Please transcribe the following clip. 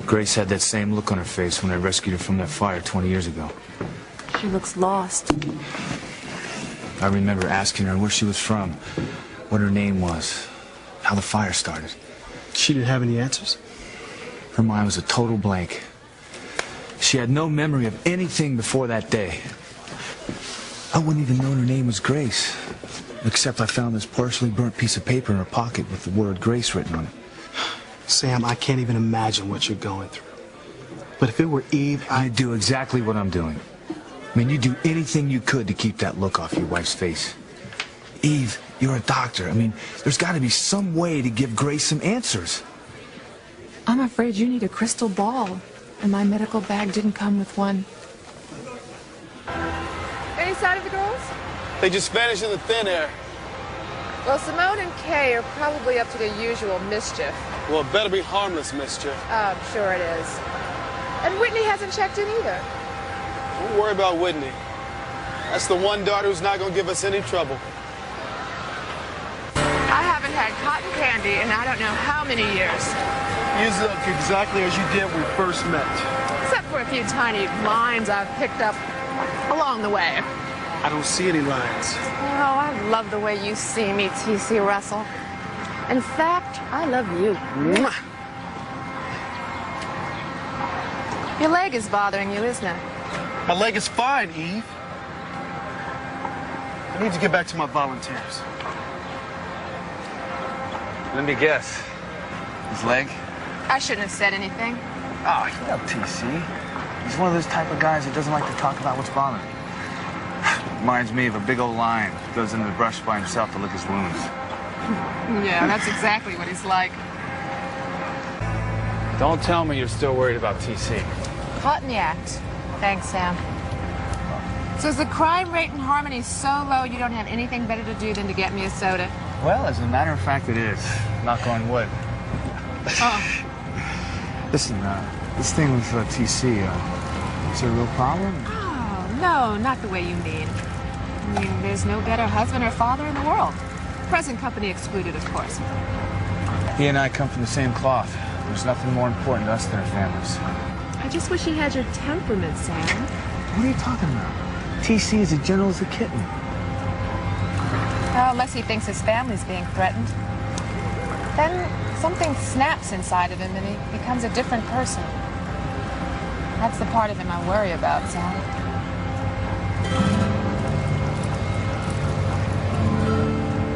Grace had that same look on her face when I rescued her from that fire 20 years ago. She looks lost. I remember asking her where she was from, what her name was, how the fire started. She didn't have any answers? Her mind was a total blank. She had no memory of anything before that day. I wouldn't even know her name was Grace, except I found this partially burnt piece of paper in her pocket with the word Grace written on it. Sam, I can't even imagine what you're going through. But if it were Eve, I'd do exactly what I'm doing. I mean, you'd do anything you could to keep that look off your wife's face. Eve, you're a doctor. I mean, there's got to be some way to give Grace some answers. I'm afraid you need a crystal ball, and my medical bag didn't come with one. Any sign of the girls? They just vanished in the thin air. Well, Simone and Kay are probably up to their usual mischief. Well, it better be harmless mischief. Oh, I'm sure it is. And Whitney hasn't checked in either. Don't worry about Whitney. That's the one daughter who's not going to give us any trouble. I haven't had cotton candy in I don't know how many years. you look exactly as you did when we first met. Except for a few tiny lines I've picked up along the way. I don't see any lines. Oh, I love the way you see me, T.C. Russell. In fact, I love you. Mwah. Your leg is bothering you, isn't it? My leg is fine, Eve. I need to get back to my volunteers. Let me guess. His leg? I shouldn't have said anything. Oh, you know T.C. He's one of those type of guys that doesn't like to talk about what's bothering him. Reminds me of a big old lion who goes into the brush by himself to lick his wounds. Yeah, that's exactly what he's like. Don't tell me you're still worried about T.C. Caught in the act. Thanks, Sam. So is the crime rate in Harmony so low you don't have anything better to do than to get me a soda? Well, as a matter of fact, it is. Knock on wood. Oh. Listen, this thing with T.C., is there a real problem? Oh, no, not the way you mean. I mean, there's no better husband or father in the world. Present company excluded, of course. He and I come from the same cloth. There's nothing more important to us than our families. I just wish he had your temperament, Sam. What are you talking about? T.C. is as gentle as a kitten. Well, unless he thinks his family's being threatened. Then something snaps inside of him and he becomes a different person. That's the part of him I worry about, Sam.